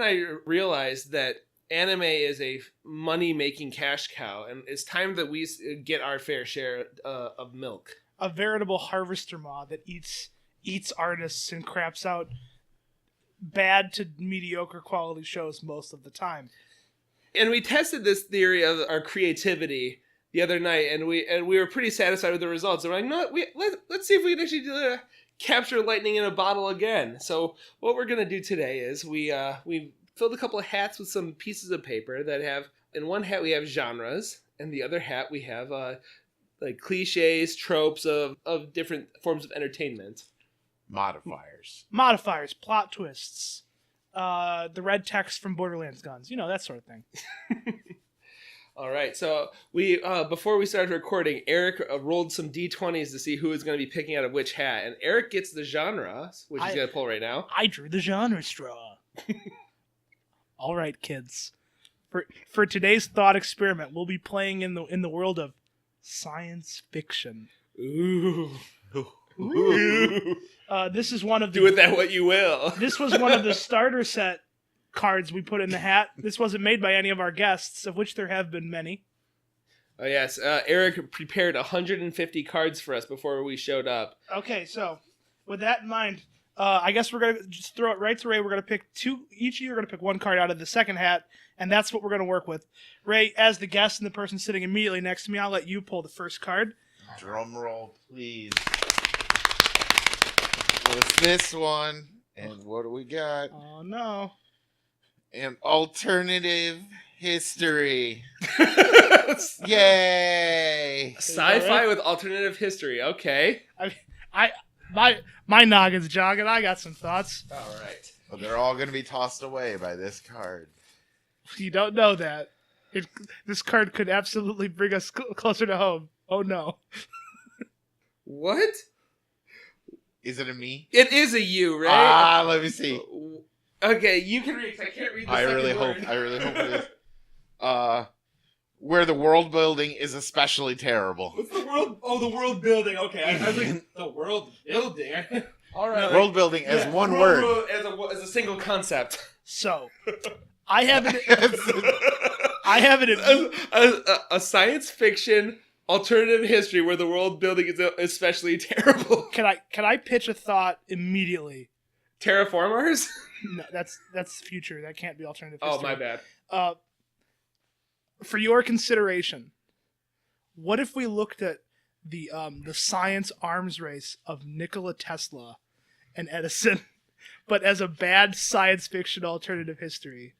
and I realized that anime is a money-making cash cow, and it's time that we get our fair share of milk. A veritable harvester maw that eats artists and craps out bad to mediocre quality shows most of the time. And we tested this theory of our creativity the other night, and we were pretty satisfied with the results. And we're like, no, let's see if we can actually capture lightning in a bottle again. So what we're gonna do today is we filled a couple of hats with some pieces of paper that have, in one hat we have genres, and the other hat we have like cliches, tropes of different forms of entertainment. Modifiers, plot twists, the red text from Borderlands guns, that sort of thing. All right, so we before we started recording, Eric rolled some D20s to see who was going to be picking out of which hat, and Eric gets the genre, which he's going to pull right now. I drew the genre straw. All right, kids. For today's thought experiment, we'll be playing in the world of science fiction. Ooh. This is one of the... Do with that what you will. This was one of the starter set cards we put in the hat. This wasn't made by any of our guests, of which there have been many. Oh, yes. Eric prepared 150 cards for us before we showed up. Okay, so with that in mind, I guess we're going to just throw it right to Ray. We're going to pick two. Each of you are going to pick one card out of the second hat, and that's what we're going to work with. Ray, as the guest and the person sitting immediately next to me, I'll let you pull the first card. Drum roll, please. What's this one? And what do we got? Oh, no. An alternative history. Yay! Sci-fi with alternative history. Okay. My noggin's jogging. I got some thoughts. All right. Well, they're all going to be tossed away by this card. You don't know that. This card could absolutely bring us closer to home. Oh, no. What? Is it a me? It is a you, right? Let me see. Okay, you can read. I can't read the second word. I really hope it is. Where the world building is especially terrible. What's the world? Oh, the world building. Okay, I was like, the world building. All right. World building as one word. As a single concept. So, I have it. A science fiction alternative history where the world building is especially terrible. Can I pitch a thought immediately? Terraformers? No, that's future. That can't be alternative history. Oh, my bad. For your consideration, what if we looked at the science arms race of Nikola Tesla and Edison, but as a bad science fiction alternative history?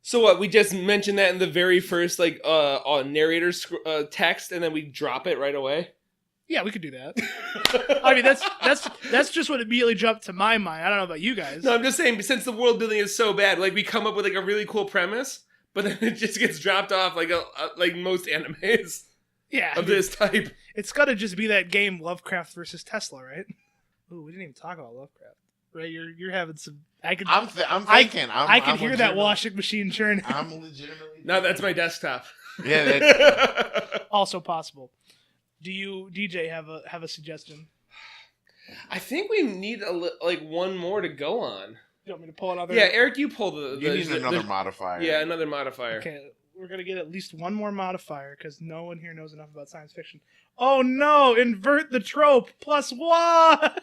So what? We just mentioned that in the very first narrator's text, and then we drop it right away. Yeah, we could do that. I mean, that's just what immediately jumped to my mind. I don't know about you guys. No, I'm just saying, since the world building is so bad, we come up with a really cool premise, but then it just gets dropped off like most animes. Yeah, of this type. It's got to just be that game Lovecraft versus Tesla, right? Ooh, we didn't even talk about Lovecraft. Right, you're having some. I'm thinking. I can hear that washing machine churn. I'm legitimately. No, that's my desktop. Yeah. Also possible. Do you, DJ, have a suggestion? I think we need one more to go on. You want me to pull another? Yeah, Eric, you pull the. You need another modifier. Yeah, another modifier. Okay, we're gonna get at least one more modifier because no one here knows enough about science fiction. Oh no! Invert the trope +1.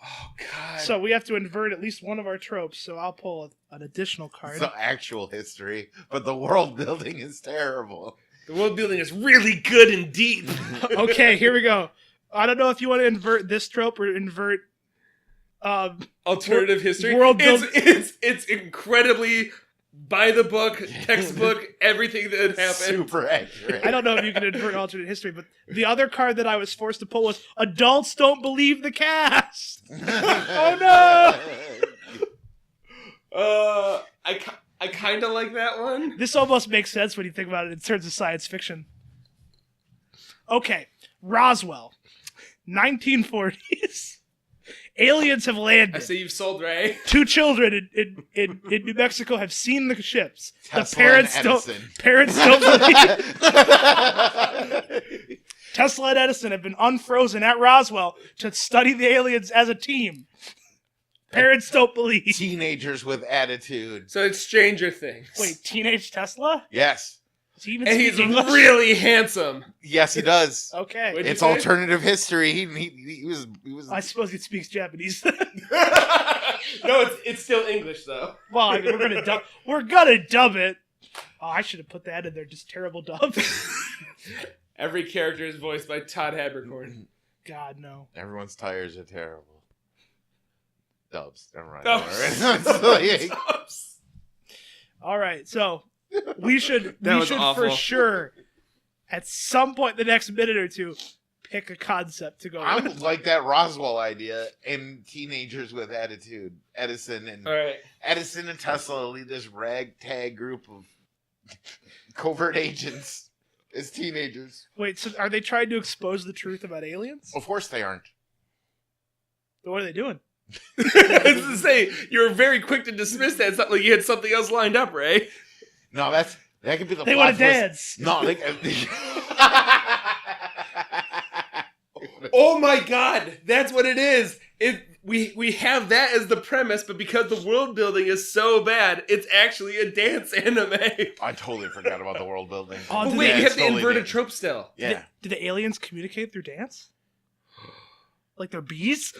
Oh god! So we have to invert at least one of our tropes. So I'll pull an additional card. It's actual history, but the world building is terrible. The world building is really good and deep. Okay, here we go. I don't know if you want to invert this trope or invert alternative history. It's incredibly by the book, textbook, everything that happened. Super accurate. I don't know if you can invert alternate history, but the other card that I was forced to pull was adults don't believe the cast. Oh no! I kind of like that one. This almost makes sense when you think about it in terms of science fiction. Okay, Roswell, 1940s. Aliens have landed. I say you've sold, Ray. 2 children in New Mexico have seen the ships. Tesla The parents don't believe. Tesla and Edison have been unfrozen at Roswell to study the aliens as a team. Parents don't believe. Teenagers with attitude. So it's Stranger Things. Wait, teenage Tesla? Yes. Does he even And speak he's English? really handsome. Yes, he does. Okay. Wait. It's you say? alternative history. He was. I suppose he speaks Japanese. No, it's still English though. Well, I mean, we're gonna dub it. Oh, I should have put that in there. Just terrible dub. Every character is voiced by Todd Haberkorn. God no. Everyone's tires are terrible. Dubs. Never mind. Dubs. All right, so we should That was for awful. sure at some point in the next minute or two pick a concept to go I with. like that Roswell idea and teenagers with attitude. All right. Edison and Tesla lead this ragtag group of covert agents as teenagers. Wait, so are they trying to expose the truth about aliens? Of course they aren't. What are they doing? I was to say, you were very quick to dismiss that. It's not like you had something else lined up, Ray. No, that could be the They plot want to twist. dance. No, they. Oh my God, that's what it is. We have that as the premise, but because the world building is so bad, it's actually a dance anime. I totally forgot about the world building. Oh, But did wait, they- you have the totally inverted did. trope still. Yeah. Do the aliens communicate through dance? Like they're bees?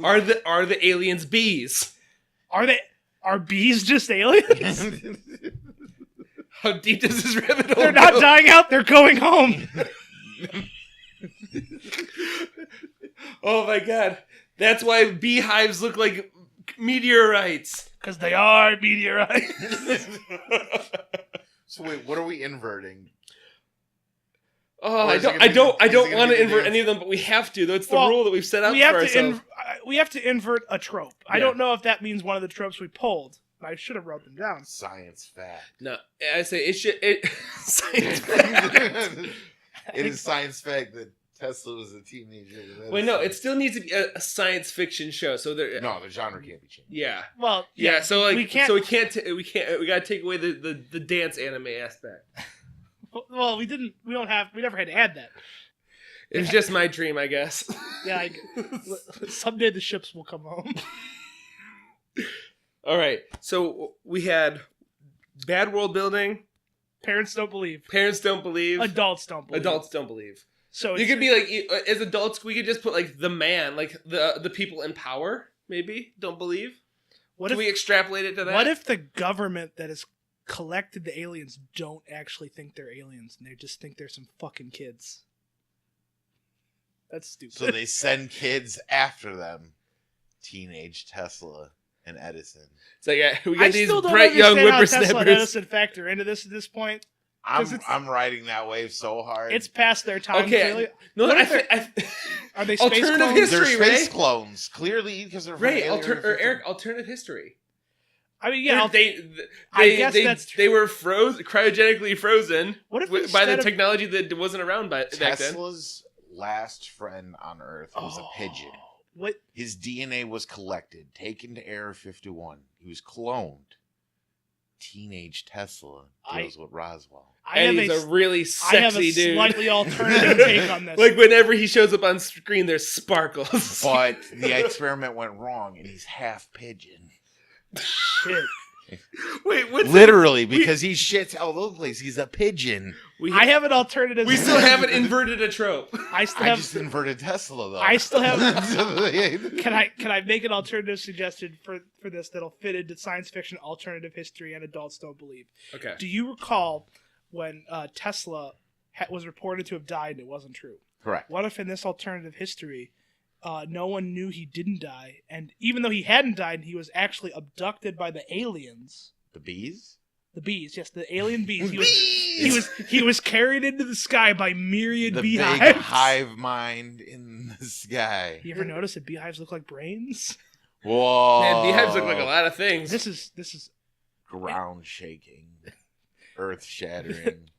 Are the aliens bees? Are bees just aliens? How deep does this rabbit hole They're not go? dying out, they're going home. Oh my God, that's why beehives look like meteorites. Because they are meteorites. So wait, what are we inverting? Oh, Or I is it don't gonna be- is it want gonna to be the invert dance? any of them, but we have to. That's the Well, rule that we've set up we for have ourselves. to invert a trope. I Yeah. don't know if that means one of the tropes we pulled. I should have wrote them down. Science fact. No, I say it should. Science. It is science fact that Tesla was a teenager. Wait, no, it still needs to be a science fiction show. So there. No, the genre can't be changed. Yeah. Well, Yeah. So like, we can't. So we can't. We gotta take away the dance anime aspect. Well, we didn't. We don't have. We never had to add that. It's just my dream, I guess. Yeah. Someday the ships will come home. All right. So we had bad world building. Parents don't believe. Parents don't believe. Adults don't believe. Adults don't believe. So You it's, could be like, as adults, we could just put like the man, like the people in power, maybe don't believe. what Can if we extrapolate it to that? what if the government that has collected the aliens don't actually think they're aliens and they just think they're some fucking kids? That's stupid. So they send kids after them. Teenage Tesla and Edison. It's like we I got these still don't bright young understand how Tesla and whippersnappers. Edison factor into this at this point. I'm riding that wave so hard. It's past their time. Okay. Clearly. No, What I if they're- Are they space Alternative clones? history. They're space Ray. clones, clearly because they're from Ray, Alien Eric, alternative history. I mean, yeah. They guess that's they were cryogenically frozen What if by the instead of- technology that wasn't around back then. Tesla's last friend on Earth was a pigeon. What? His DNA was collected, taken to Area 51. He was cloned. Teenage Tesla deals with Roswell. I And have he's a really I have sexy a dude. slightly alternative take on this. Like whenever he shows up on screen, there's sparkles. But the experiment went wrong, and he's half pigeon. Shit. Wait, what's Literally, because he shits all over the place. He's a pigeon. I have an alternative. We still haven't inverted a trope. I still I have. just inverted Tesla, though. I still have. have. Can I make an alternative suggestion for this that'll fit into science fiction, alternative history, and adults don't believe? Okay. Do you recall when Tesla was reported to have died and it wasn't true? Correct. What if in this alternative history, no one knew he didn't die, and even though he hadn't died, he was actually abducted by the aliens, The bees? the bees, yes, the alien bees. Bees! He was carried into the sky by myriad The beehives. big hive mind in the sky. You ever notice that beehives look like brains? Whoa. Man, beehives look like a lot of things. This is Ground shaking. Earth shattering.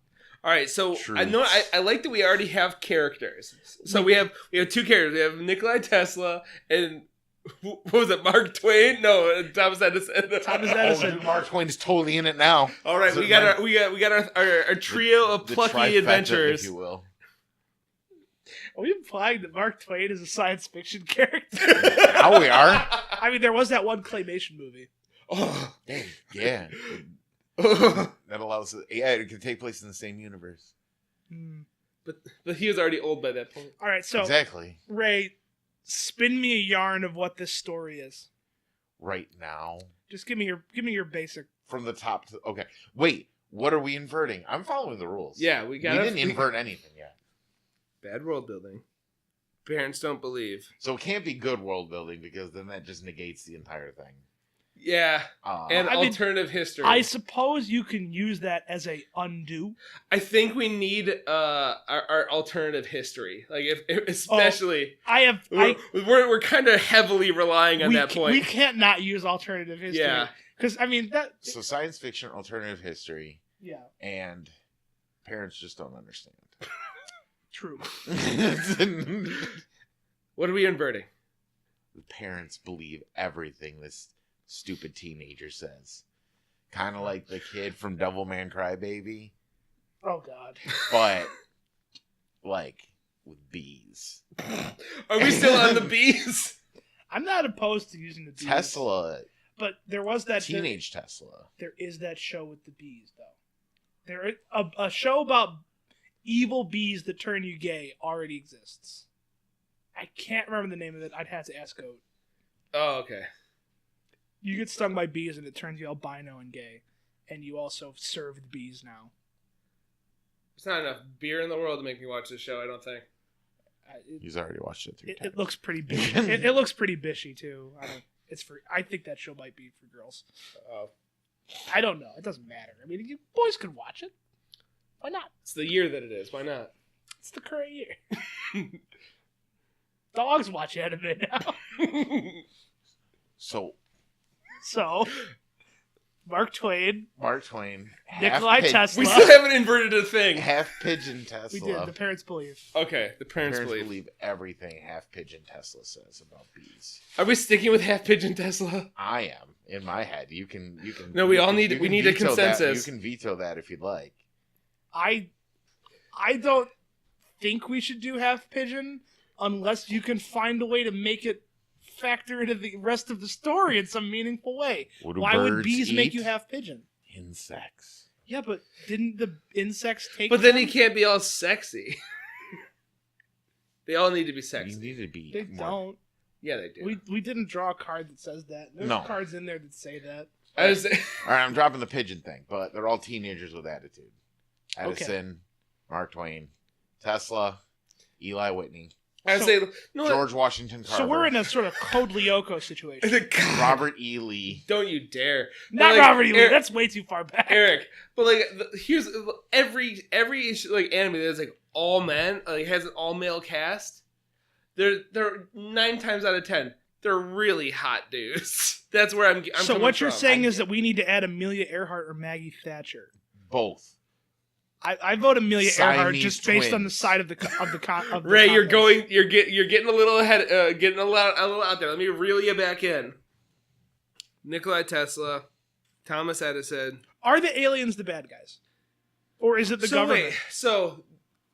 All right, so Truth. I know I like that we already have characters. So we have two characters. We have Nikolai Tesla and what was it? Mark Twain? No, Thomas Edison. Thomas Oh, Edison. dude, Mark Twain's totally in it now. All right, So we got our trio of the plucky trifecta, adventurers. if you will. Are we implying that Mark Twain is a science fiction character? Now we are. I mean, there was that one claymation movie. Oh. Dang, yeah. That allows it. Yeah, it can take place in the same universe. But he was already old by that point. All right, so Exactly. Ray, spin me a yarn of what this story is. Right now. Just give me your basic. From the top to... Okay. Wait, what are we inverting? I'm following the rules. Yeah, we didn't invert anything yet. Bad world building. Parents don't believe. So it can't be good world building because then that just negates the entire thing. Yeah, and I mean, alternative history. I suppose you can use that as a undo. I think we need our alternative history, like if especially. We're kind of heavily relying on that point. We can't not use alternative history. Yeah, because I mean that. So science fiction, alternative history. Yeah, and parents just don't understand. True. What are we inverting? The parents believe everything this stupid teenager says. Kind of like the kid from Devilman Crybaby. Oh, God. But, like, with bees. Are we still on the bees? I'm not opposed to using the bees. Tesla. But there was that... Teenage Tesla. There is that show with the bees, though. There a show about evil bees that turn you gay already exists. I can't remember the name of it. I'd have to ask Oat. Oh, okay. You get stung by bees and it turns you albino and gay. And you also serve the bees now. There's not enough beer in the world to make me watch this show, I don't think. He's already watched it 3 times. It looks pretty bishy. it looks pretty bishy, too. I think that show might be for girls. I don't know. It doesn't matter. I mean, boys could watch it. Why not? It's the year that it is. Why not? It's the current year. Dogs watch anime now. So, Mark Twain, Nikolai Tesla. We still haven't inverted a thing. Half pigeon Tesla. We did. The parents believe. Okay, the parents believe everything half pigeon Tesla says about bees. Are we sticking with half pigeon Tesla? I am in my head. You can. No, we all need. We need a consensus. You can veto that if you'd like. I don't think we should do half pigeon unless you can find a way to make it factor into the rest of the story in some meaningful way. Why would bees make you half pigeon? Insects. Yeah, but didn't the insects take But then them? he can't be all sexy. They all need to be sexy. You need to be. They don't. Yeah, they do. We didn't draw a card that says that. There's cards in there that say that. I was all right, I'm dropping the pigeon thing, but they're all teenagers with attitude. Edison, Mark Twain, Tesla, Eli Whitney. I would say George Washington Carver. So we're in a sort of Code Lyoko situation. Robert E. Lee. Don't you dare! Not Robert E. Lee. That's way too far back. Eric, but here's every like anime that's like all men, like has an all male cast. They're 9 times out of 10 they're really hot dudes. That's where I'm so what you're saying is that we need to add Amelia Earhart or Maggie Thatcher. Both. I vote Amelia Earhart just based twins. on the side of the Ray, you're comments. you're getting a little ahead, getting a little out there. Let me reel you back in. Nikolai Tesla, Thomas Edison. Are the aliens the bad guys, or is it the government? Wait, so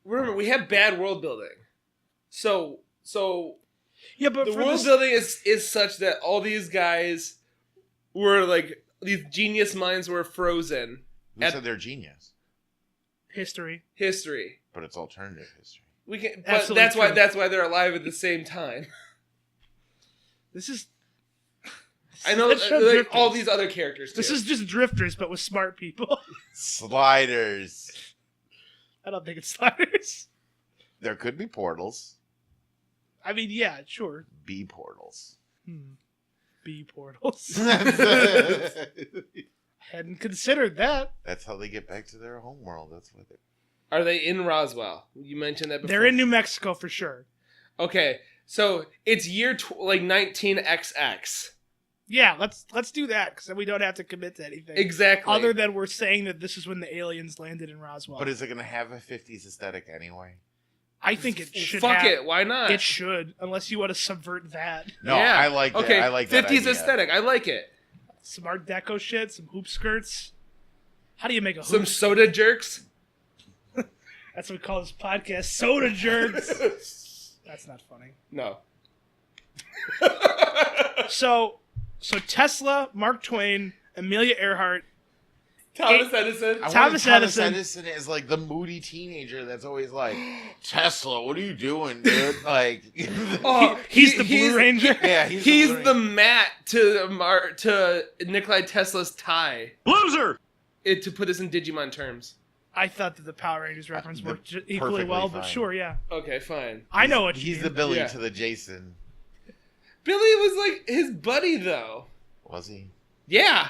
remember we have bad world building. So yeah, but the world building is such that all these guys were like these genius minds were frozen. Who said they're genius? History. But it's alternative history. We can, but that's why they're alive at the same time. This is. I know, like all these other characters. This is just Drifters, but with smart people. Sliders. I don't think it's Sliders. There could be portals. I mean, yeah, sure. Bee portals. Bee portals. Hadn't considered that. That's how they get back to their home world. That's what they. Are they in Roswell? You mentioned that before. They're in New Mexico for sure. Okay, so it's year 19XX. Yeah, let's do that because then we don't have to commit to anything. Exactly. Other than we're saying that this is when the aliens landed in Roswell. But is it going to have a 50s aesthetic anyway? I think it should. Fuck it, why not? It should, unless you want to subvert that. No, yeah. I like that. Okay, I like 50s that idea. aesthetic. I like it. Some Art Deco shit, some hoop skirts. How do you make a hoop? Some soda jerks. That's what we call this podcast, Soda Jerks. That's not funny. No. So Tesla, Mark Twain, Amelia Earhart, Thomas Edison. Thomas Edison is like the moody teenager that's always like, Tesla, what are you doing, dude? Like, he's the Blue Ranger. yeah, He's the Matt to Nikolai Tesla's tie. Loser! To put this in Digimon terms. I thought that the Power Rangers reference worked equally perfectly well, but fine. sure, yeah. Okay, fine. I know what you He's mean. the Billy Yeah. to the Jason. Billy was like his buddy, though. Was he? Yeah.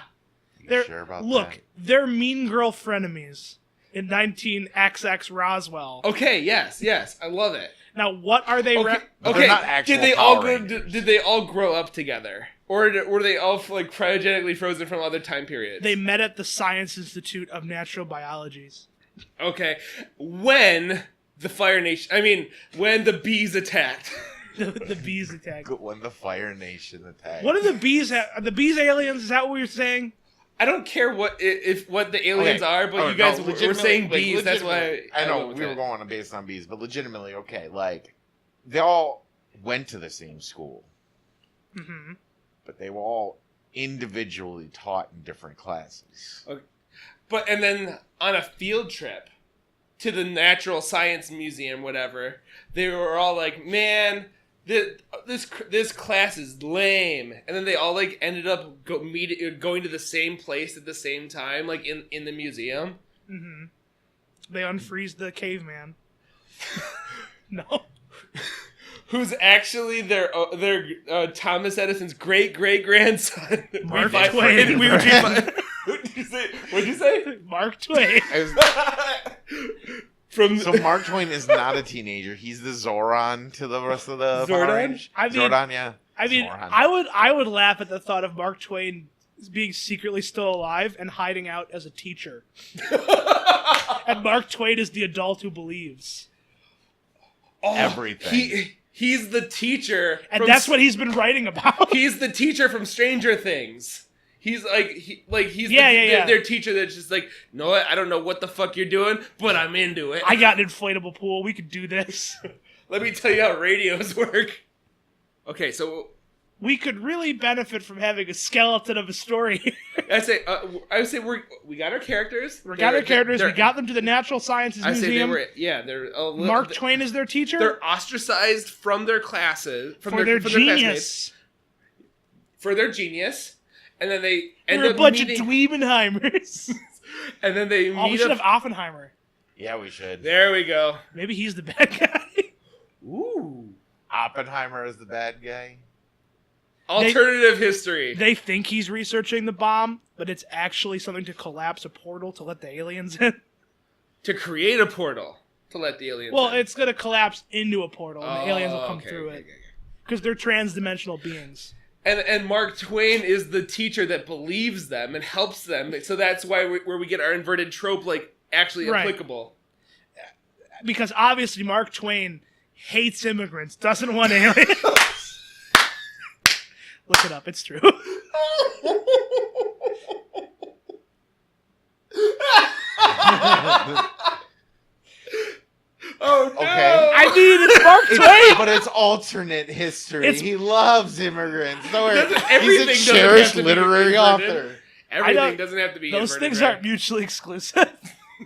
You They're, sure about look, that? they're mean girl frenemies in 19XX Roswell. Okay. Yes. I love it. Now, what are they? Okay. But they're not actual Did they Power all Rangers. Did they all grow up together, or were they all like cryogenically frozen from other time periods? They met at the Science Institute of Natural Biologies. Okay. When the Fire Nation, when the bees attacked. The bees attacked. When the Fire Nation attacked. What are the bees? Are the bees aliens? Is that what you're saying? I don't care what the aliens are, but you guys were saying bees. That's why I know went with we were that. going based on bees, but legitimately, okay, like they all went to the same school, Mm-hmm. but they were all individually taught in different classes. But and then on a field trip to the Natural Science Museum, whatever, they were all like, "Man, this class is lame," and then they all like ended up going to the same place at the same time, like in the museum. Mm-hmm. They unfreeze the caveman. No. Who's actually their Thomas Edison's great grandson? Mark Twain. What'd you say? Mark Twain. So Mark Twain is not a teenager. He's the Zoran to the rest of the Zordon? Power Rangers. Zordon, yeah. Zoran. I would laugh at the thought of Mark Twain being secretly still alive and hiding out as a teacher. And Mark Twain is the adult who believes. Everything. He's the teacher, And that's what he's been writing about. he's the teacher from Stranger Things. He's he's their teacher that's just like, no, what? I don't know what the fuck you're doing, but I'm into it. I got an inflatable pool. We could do this. Let me tell you how radios work. Okay, so We could really benefit from having a skeleton of a story. I would say we got our characters. We got them to the Natural Sciences I say Museum. they're Mark Twain is their teacher. They're ostracized from their classes, for their genius. For their genius. And then they end We're a up bunch meeting, of dweebenheimers. and then they We meet should up. have Oppenheimer. Yeah, we should. There we go. Maybe he's the bad guy. Ooh. Oppenheimer is the bad guy. Alternative history. They think he's researching the bomb, but it's actually something to collapse a portal to let the aliens in. To create a portal to let the aliens Well, in. it's going to collapse into a portal, and the aliens will come through it. Okay. Because they're trans-dimensional beings. And Mark Twain is the teacher that believes them and helps them. So that's why where we get our inverted trope, like, actually Right. applicable. Because obviously Mark Twain hates immigrants, doesn't want aliens. Look it up, it's true. Oh, no! Okay. I mean, it's Mark Twain! But it's alternate history. It's- He loves immigrants. Don't worry. Everything He's doesn't a have cherished to be literary inverted. author. Everything doesn't have to be Those inverted, things right? aren't mutually exclusive.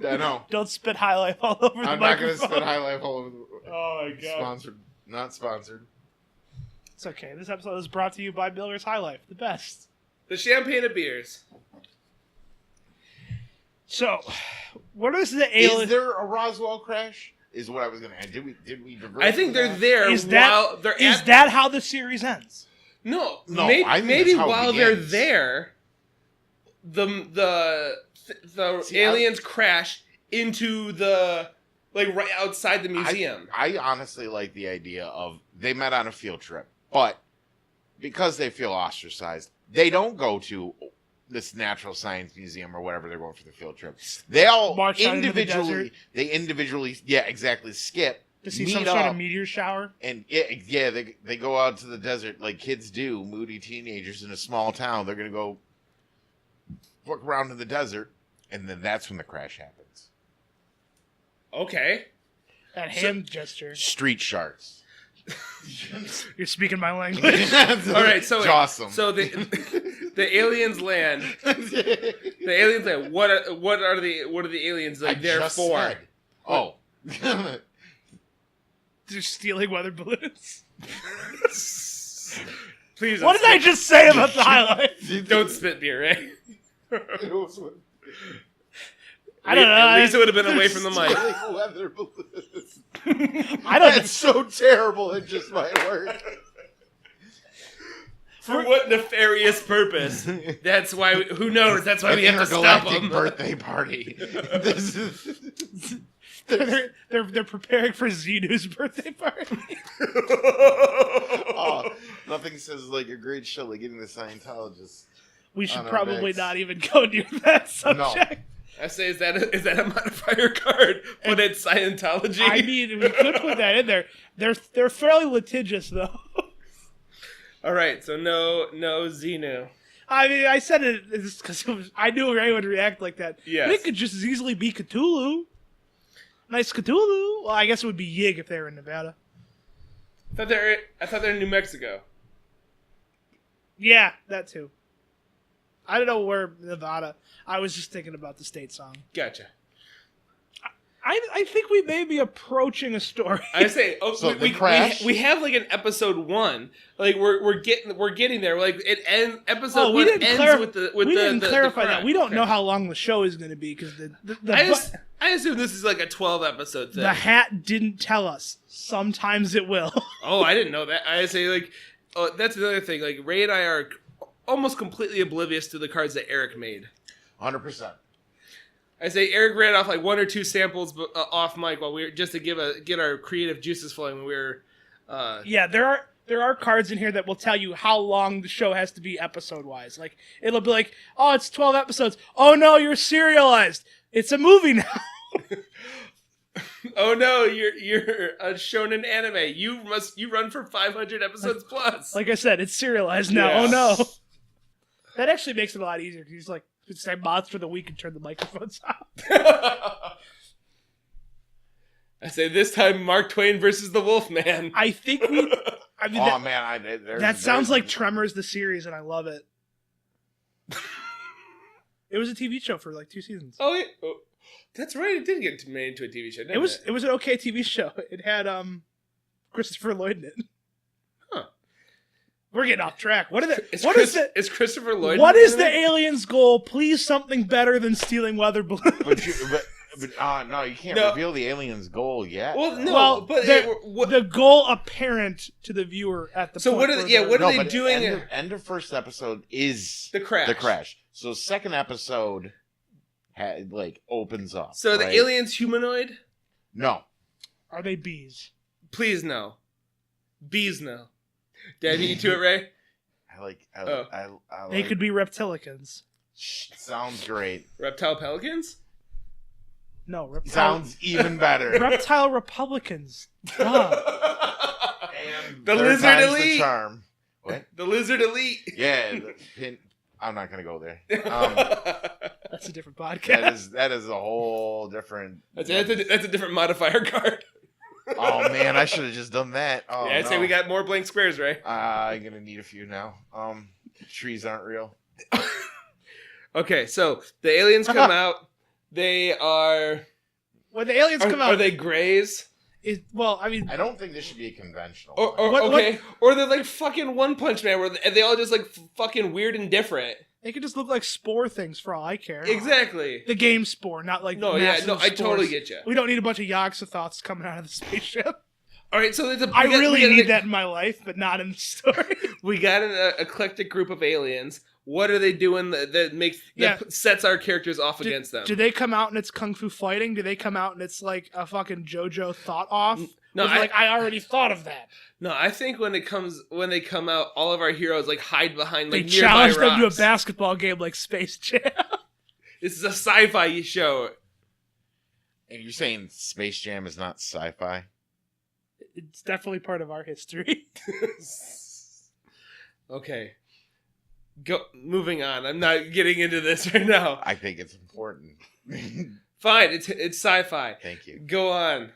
I know. Don't spit high life all over the I'm not going to microphone. spit high life all over the... Oh, my God. Sponsored. Not sponsored. It's okay. This episode is brought to you by Miller's High Life, the best. The champagne of beers. So, what is the Is alien? there a Roswell crash? Is what I was going to add. Did we divert I think from they're that? there Is while they're is at... that how the series ends? No, No, maybe, I think maybe that's how it while they're begins. there, the See, aliens crash into the like right outside the museum. I honestly like the idea of they met on a field trip, but because they feel ostracized, they don't go to this Natural Science Museum or whatever they're going for the field trip. They all March out into the individually, yeah, exactly, skip To see meet some sort of up, meteor shower? and yeah, they go out to the desert like kids do, moody teenagers in a small town. They're gonna go look around in the desert, and then that's when the crash happens. Okay, That hand gesture. Street sharks. You're speaking my language. All right, so awesome. So the aliens land. The aliens land. What are the aliens like there for? Said. Oh. They're stealing weather balloons. Please. What did I just say about the highlights? Don't spit beer, right? I don't know. At least it would have been away from the mic. Weather balloons. I don't. That's so terrible. It just might work. For what nefarious purpose? That's why. Who knows? That's why we have to stop them. Birthday party. This is. They're preparing for Xenu's birthday party. Oh, nothing says like a great show like getting the Scientologists. We should On our probably backs. not even go near that subject. I say, is that a modifier card? But it's Scientology. I mean, we could put that in there. They're fairly litigious, though. All right, so no Xenu. I mean, I said it because I knew Ray would react like that. Yes. It could just as easily be Cthulhu. Nice Cthulhu. Well, I guess it would be Yig if they were in Nevada. I thought they're in New Mexico. Yeah, that too. I don't know where Nevada. I was just thinking about the state song. Gotcha. I think we may be approaching a story. I say, So we crash? we have like an episode 1. Like we're getting there. Like episode 1 ends with the we didn't clarify crash. that. We don't know Okay. how long the show is going to be because I assume this is like a 12 episode thing. the hat didn't tell us. Sometimes it will. Oh, I didn't know that. I say like, oh, that's another thing. Like Ray and I are almost completely oblivious to the cards that Eric made. 100%. I say Eric ran off like 1 or 2 samples off mic while we were just to get our creative juices flowing when we were. Yeah, there are cards in here that will tell you how long the show has to be episode wise. Like it'll be like, oh, it's 12 episodes. Oh no, you're serialized. It's a movie now. Oh no, you're a shonen anime. You run for 500 episodes plus. Like I said, it's serialized now. Yeah. Oh no. That actually makes it a lot easier. You just like say Monster of the Week and turn the microphones off. I say this time Mark Twain versus the Wolfman. I think we. I mean, Oh man, that sounds like Tremors the series, and I love it. It was a TV show for like 2 seasons. Oh, yeah. Oh, that's right. It did get made into a TV show. Didn't It was an okay TV show. It had Christopher Lloyd in it. Huh. We're getting off track. Is Christopher Lloyd? What is in the it? alien's goal? Please something better than stealing weather balloons. no, you can't No. reveal the alien's goal yet. Well, no, Well, but the goal apparent to the viewer at the So point what are where they- yeah, they're- what are they but doing? End of first episode is The crash. The crash. So second episode opens up. So the right? alien's humanoid? No. Are they bees? Please no. Bees no. Did I beat you to it, Ray? I like. They could be reptilicans. Sounds great. Reptile pelicans? No, reptile. Sounds even better. Reptile Republicans. Duh. And The third lizard time's elite. The charm. What? The lizard elite. Yeah. I'm not gonna go there. That's a different podcast. That is a whole different. That's a different modifier card. Oh man, I should have just done that. Oh, Yeah, I'd say we got more blank squares, Ray. I'm gonna need a few now. Trees aren't real. Okay, so the aliens come out. They are. When the aliens come out, Are they grays? I mean, I don't think this should be a conventional. Or What- okay, or they're like fucking One Punch Man, where they all just like fucking weird and different. they could just look like spore things for all I care. Exactly. The game spore, not like No, yeah, massive no, I totally spores. get you. We don't need a bunch of Yogg-Sothoths coming out of the spaceship. All right, so I really need that in my life, but not in the story. We got an eclectic group of aliens. What are they doing that makes Yeah. that sets our characters off against them? Do they come out and it's kung fu fighting? Do they come out and it's like a fucking JoJo thought off? No, With I already thought of that. No, I think when they come out, all of our heroes like hide behind They like nearby challenge them to a rocks. basketball game like Space Jam. This is a sci-fi show. And you're saying Space Jam is not sci-fi? It's definitely part of our history. Okay. Moving on. I'm not getting into this right now. I think it's important. Fine, it's sci-fi. Thank you. Go on.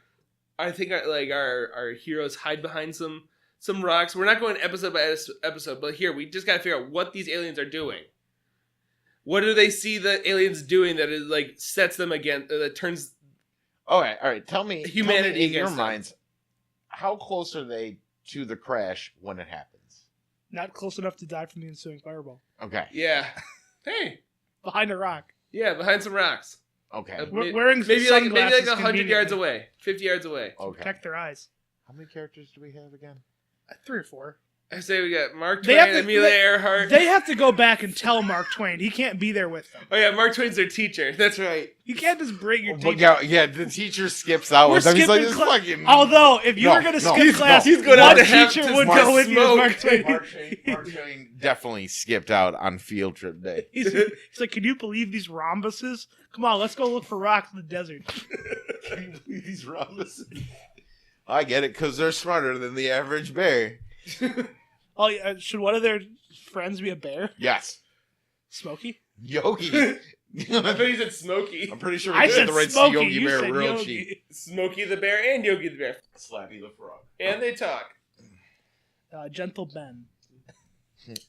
I think our heroes hide behind some rocks. We're not going episode by episode, but here we just gotta figure out what these aliens are doing. What do they see the aliens doing that is like sets them against that turns All right. Tell me humanity in your against them. minds, how close are they to the crash when it happens? Not close enough to die from the ensuing fireball. Okay. Yeah. Hey. Behind a rock. Yeah, behind some rocks. Okay. Wearing maybe sunglasses 100 yards conveniently. away, 50 yards away. Okay. Protect their eyes. How many characters do we have again? 3 or 4. I say we got Mark They Twain, have to- Amelia Earhart. They have to go back and tell Mark Twain. He can't be there with them. Oh yeah, Mark Twain's their teacher. That's right. You can't just bring your But teacher. yeah, the teacher skips out We're with them. He's like, skipping this class. fucking... Although, if you No, were going to no, skip class, he's going one to have teacher to would smart go with you as smoke. Mark Twain. Mark Twain definitely skipped out on field trip day. He's like, can you believe these rhombuses? Come on, let's go look for rocks in the desert. Can you believe these rhombuses? I get it, because they're smarter than the average bear. Oh, yeah, should one of their friends be a bear? Yes. Smokey? Yogi. I thought you said Smokey. I'm pretty sure we I get said the right Smokey. Yogi You Bear said real Yogi. cheap. Smokey the Bear and Yogi the Bear. Slappy the Frog. And they talk. Gentle Ben.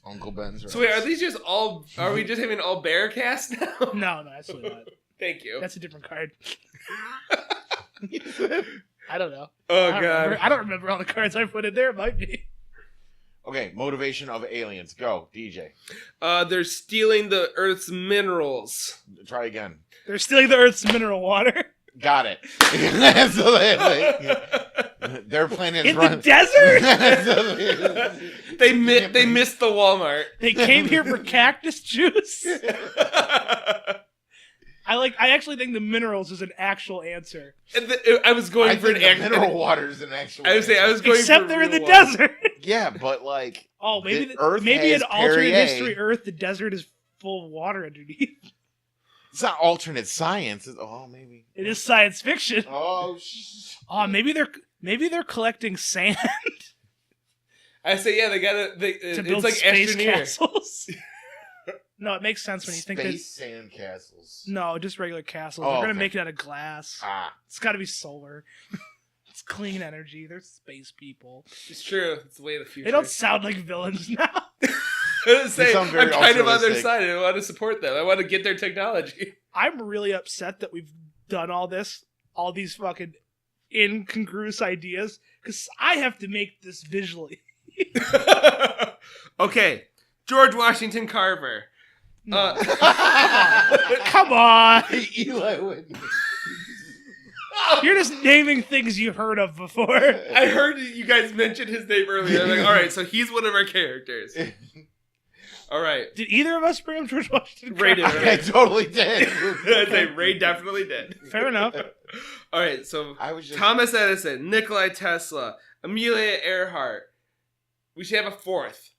Uncle Ben's right. So wait, are these just all... Are we just having all bear cast now? No, absolutely not. Thank you. That's a different card. I don't know. Oh, I don't God. remember. I don't remember all the cards I put in there. It might be. Okay, motivation of aliens. Go, DJ. They're stealing the Earth's minerals. Try again. They're stealing the Earth's mineral water. Got it. Absolutely. Their plan is In run. the desert? They missed the Walmart. They came here for cactus juice. I actually think the minerals is an actual answer. I was going I for an think the mineral water is an actual. I would say I was going Except for they're in the real water. desert. Yeah, but like. Oh, maybe The Earth maybe has in alternate Perrier. history Earth, the desert is full of water underneath. It's not alternate science. Maybe. It is science fiction. Oh. Oh, maybe they're collecting sand I say yeah, they got to it's build like space Astroneer. castles. No, it makes sense when you think that. Space sand castles. No, just regular castles. Oh, They're gonna okay. make it out of glass. Ah. It's got to be solar. It's clean energy. They're space people. It's true. It's the way of the future. They don't sound like villains now. I was saying, sound very I'm kind of on their altruistic. side. I want to support them. I want to get their technology. I'm really upset that we've done all these fucking incongruous ideas, because I have to make this visually. Okay, George Washington Carver. No. Come on. Eli Whitney. You're just naming things you heard of before. I heard you guys mention his name earlier. I'm like, all right, so he's one of our characters. All right, Did either of us bring up George Washington? Ray did. Carver? I totally did. I'd say Ray definitely did. Fair enough. All right, so I was just. Thomas Edison, Nikola Tesla, Amelia Earhart. We should have a fourth.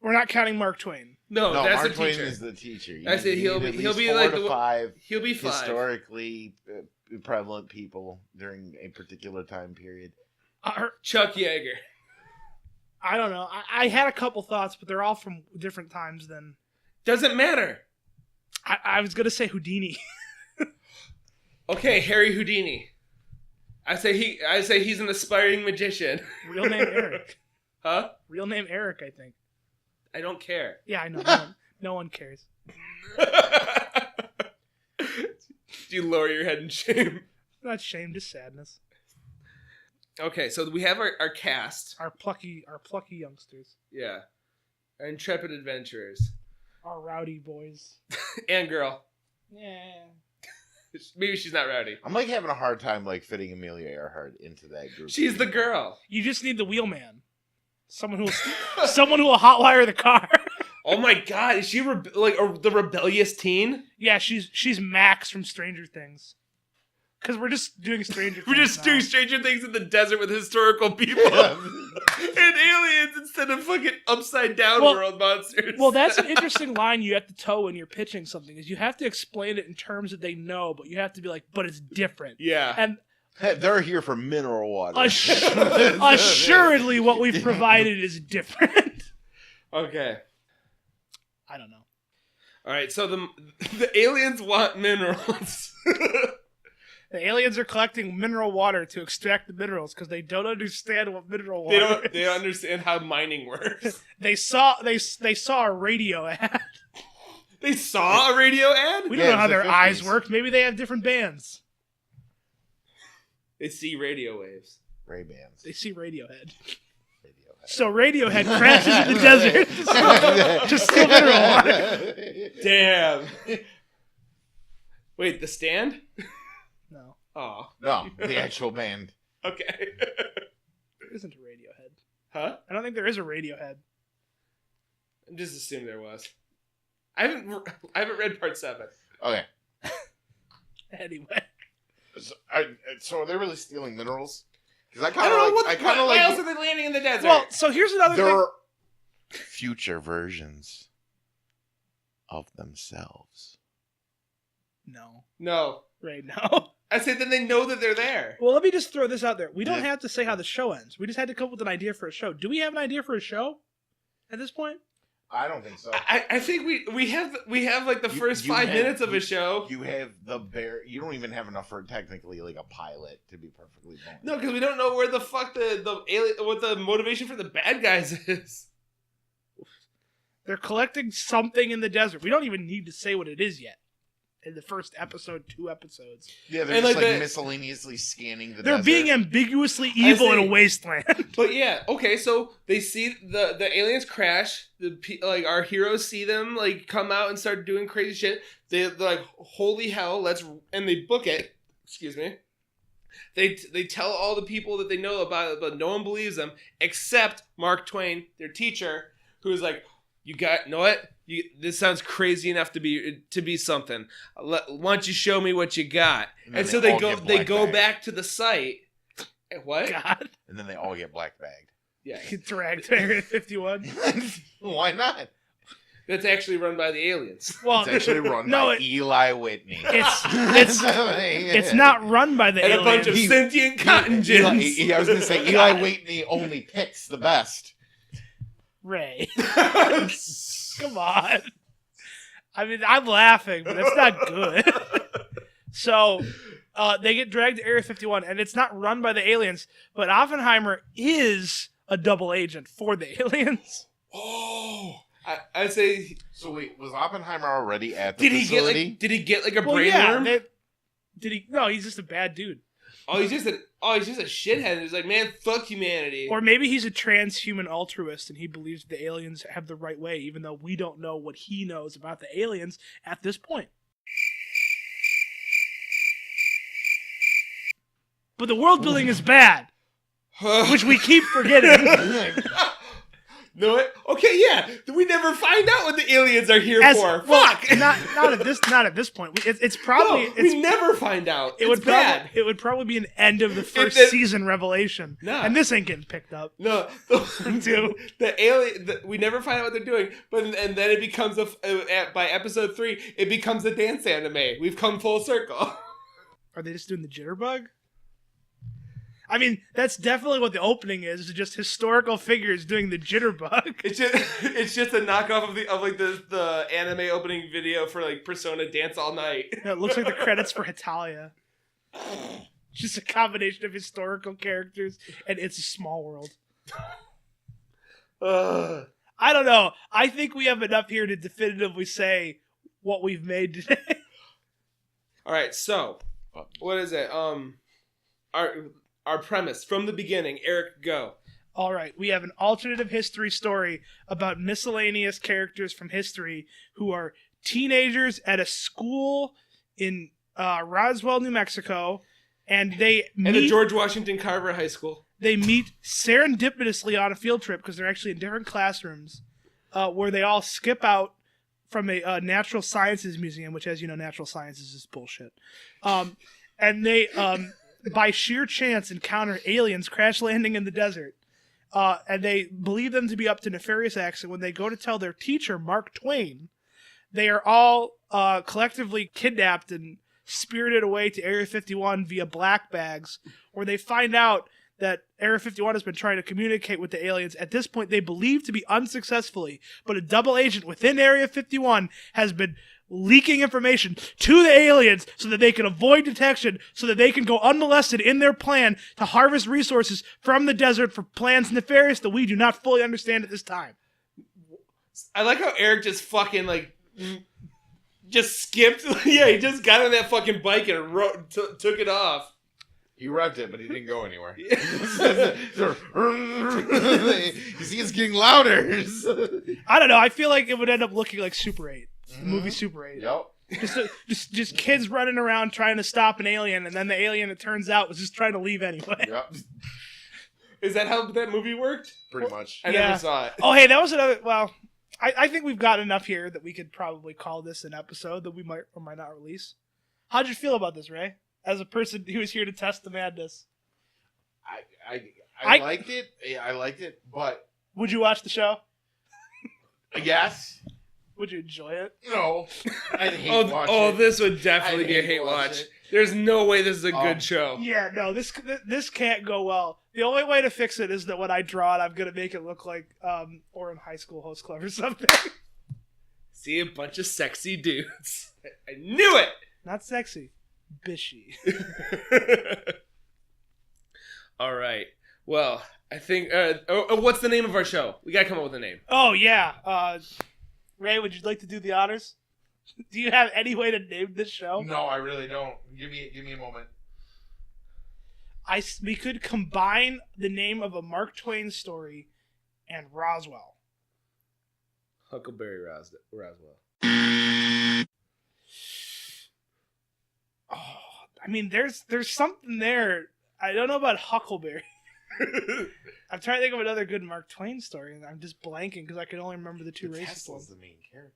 We're not counting Mark Twain. No, No, that's Mark the Twain teacher. is the teacher. You I said need he'll at be- least he'll be 4 like to the- 5 He'll be 5. historically prevalent people during a particular time period. Chuck Yeager. I don't know. I had a couple thoughts, but they're all from different times than. Doesn't matter. I was going to say Houdini. Okay, Harry Houdini. I say he's an aspiring magician. Real name Eric. Huh? Real name Eric, I think. I don't care. Yeah, I know. No one cares. Do you lower your head in shame? Not shame, just sadness. Okay, so we have our cast. Our plucky youngsters. Yeah. Our intrepid adventurers. Our rowdy boys. And girl. Yeah. Maybe she's not rowdy. I'm like having a hard time like fitting Amelia Earhart into that group. She's the girl. You just need the wheelman. Someone who will hotwire the car. Oh my god, is she the rebellious teen? Yeah, she's Max from Stranger Things. Because we're just doing Stranger Things. We're just now. doing Stranger Things in the desert with historical people. And aliens instead of fucking upside down world monsters. Well, that's an interesting line you have to toe when you're pitching something, is you have to explain it in terms that they know, but you have to be like, but it's different. Yeah. And They're here for mineral water. assuredly what we've provided is different. Okay. I don't know. All right, so the aliens want minerals. The aliens are collecting mineral water to extract the minerals because they don't understand what mineral They water is. don't understand how mining works. They saw a radio ad. They saw a radio ad? We Yeah, don't know it how was the their eyes 50s. work. Maybe they have different bands. They see radio waves. Ray-Bans. They see Radiohead. Radiohead. So Radiohead crashes in the desert to steal mineral water. Damn. Wait, The Stand? No, Oh, No, the actual band. okay. there isn't a Radiohead. Huh? I don't think there is a Radiohead. I just assumed there was. I haven't read part 7. Okay. Anyway, So are they really stealing minerals? Because I I kind don't know of what. I kind of Why else like. are they landing in the desert? well, so here's another thing. They're future of themselves. No, no. right now. I said then they know that they're there. Well, let me just throw this out there. We don't Yeah. have to say how the show ends. We just had to come up with an idea for a show. Do we have an idea for a show at this point? I don't think so. I think we have like the first You 5 have- minutes of a show. You have the bare. You don't even have enough for technically like a pilot to be perfectly blunt. No, because we don't know where the fuck the alien, what the motivation for the bad guys is. They're collecting something in the desert. We don't even need to say what it is yet. In the first episode, 2 episodes, Yeah, they're And just like like the- miscellaneously scanning the. they're desert. being ambiguously evil in a see. wasteland. But yeah, okay, so they see the aliens crash. Like our heroes see them like come out and start doing crazy shit. They're like, holy hell, and they book it. Excuse me. They tell all the people that they know about it, but no one believes them except Mark Twain, their teacher, who's like, you know what? This sounds crazy enough to be something. Why don't you show me what you got? And then And so they they all go get they black go bagged. back to the site. What? God, And then they all get black bagged. Yeah, dragged to Area 51. Why not? that's actually run by the aliens. Well, It's actually run no, by Eli Whitney. it's not run by the And aliens. a bunch of He- sentient cotton gins. I was going to say Eli Whitney only picks the best. Ray, come on. I mean, I'm laughing, but it's not good. So, they get dragged to Area 51, and it's not run by the aliens, but Oppenheimer is a double agent for the aliens. Oh, I say, So wait, was Oppenheimer already at the did he facility? get like a Well, brain yeah, worm? did he? No, he's just a bad dude. He's just a shithead. He's like, man, fuck humanity. Or maybe he's a transhuman altruist, and he believes the aliens have the right way, even though we don't know what he knows about the aliens at this point. But the world building is bad, which we keep forgetting. No, okay, yeah. We never find out what the aliens are here for. Well, Fuck. not at this point. It's probably No, we never find out. it It's would bad. it would probably be an end of the first then- season revelation. No. And this ain't getting picked up. No, the alien. We never find out what they're doing, and then it becomes by episode 3, it becomes a dance anime. We've come full circle. Are they just doing the jitterbug? I mean, that's definitely what the opening is just historical figures doing the jitterbug. It's just a knockoff of the anime opening video for like Persona Dance All Night. It looks like the credits for Hitalia. Just a combination of historical characters, and It's a Small World. Ugh. I don't know. I think we have enough here to definitively say what we've made today. All right, so what is it? Our premise from the beginning. Eric, go. All right, we have an alternative history story about miscellaneous characters from history who are teenagers at a school in Roswell, New Mexico, and they And the meet. George Washington Carver High School. They meet serendipitously on a field trip because they're actually in different classrooms, where they all skip out from a natural sciences museum, which, as you know, natural sciences is bullshit. And they, by sheer chance, encounter aliens crash landing in the desert. And they believe them to be up to nefarious acts. And when they go to tell their teacher, Mark Twain, they are all collectively kidnapped and spirited away to Area 51 via black bags, where they find out that Area 51 has been trying to communicate with the aliens. At this point, they believe to be unsuccessfully, but a double agent within Area 51 has been leaking information to the aliens so that they can avoid detection, so that they can go unmolested in their plan to harvest resources from the desert for plans nefarious that we do not fully understand at this time. I like how Eric just fucking just skipped. Yeah, he just got on that fucking bike and took it off. He revved it, but he didn't go anywhere. You see, it's getting louder. I don't know. I feel like it would end up looking like Super 8, the movie Super 8. Yep. Just kids running around trying to stop an alien, and then the alien, it turns out, was just trying to leave anyway. Yep. Is that how that movie worked? Pretty much. I never saw it. Oh, hey, that was another. Well, I think we've got enough here that we could probably call this an episode that we might or might not release. How'd you feel about this, Ray? As a person who was here to test the madness. I liked it. I liked it, but would you watch the show? Yes. Would you enjoy it? No. I'd hate watch it. Oh, this would definitely be a hate watch. It. There's no way this is a good show. Yeah, no, this can't go well. The only way to fix it is that when I draw it, I'm gonna make it look like Orin High School Host Club or something. See a bunch of sexy dudes. I knew it. Not sexy, bishy. All right. Well, I think. What's the name of our show? We gotta come up with a name. Oh yeah, Ray, would you like to do the honors? Do you have any way to name this show? No, I really don't. Give me a moment. We could combine the name of a Mark Twain story and Roswell. Huckleberry Roswell. Oh, I mean, there's something there. I don't know about Huckleberry. I'm trying to think of another good Mark Twain story, and I'm just blanking because I can only remember the two racist Tesla's ones. the main character.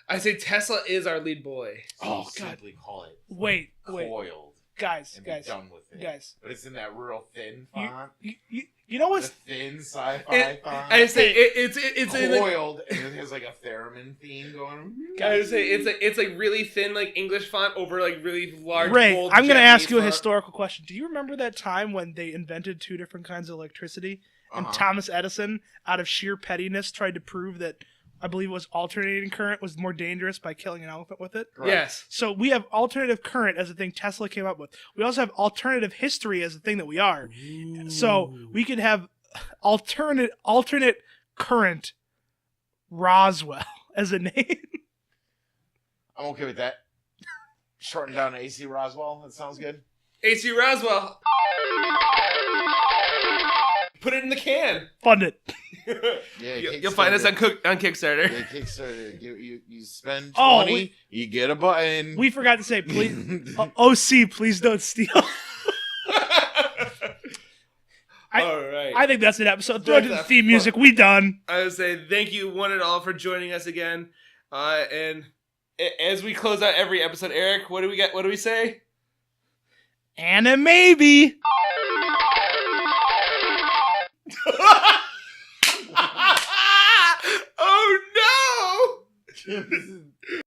I say Tesla is our lead boy. So Oh, you God. simply call it Wait, coiled guys, and be done with it. guys. But it's in that real thin font. You know The what's thin sci-fi It- font. I say it's in like, coiled, and it has like a theremin theme going. I say it's like really thin like English font over like really large. Ray? bold I'm going to ask Japanese you a font. historical question. Do you remember that time when they invented two different kinds of electricity, and Uh-huh. Thomas Edison, out of sheer pettiness, tried to prove that I believe it was alternating current was more dangerous by killing an elephant with it? Correct. Yes. So we have alternative current as a thing Tesla came up with. We also have alternative history as a thing that we are. So we could have alternate current Roswell as a name. I'm okay with that. Shorten down to AC Roswell. That sounds good. H.G. Roswell. Put it in the can. Fund it. Yeah, You'll find us on Kickstarter. Yeah, Kickstarter. You spend 20, Oh, you get a button. We forgot to say, please, OC, please don't steal. All right. I think that's an episode. Throw it to the theme music. We done. I would say thank you one and all for joining us again. And as we close out every episode, Eric, what do we get? What do we say? Animaybe. Oh no!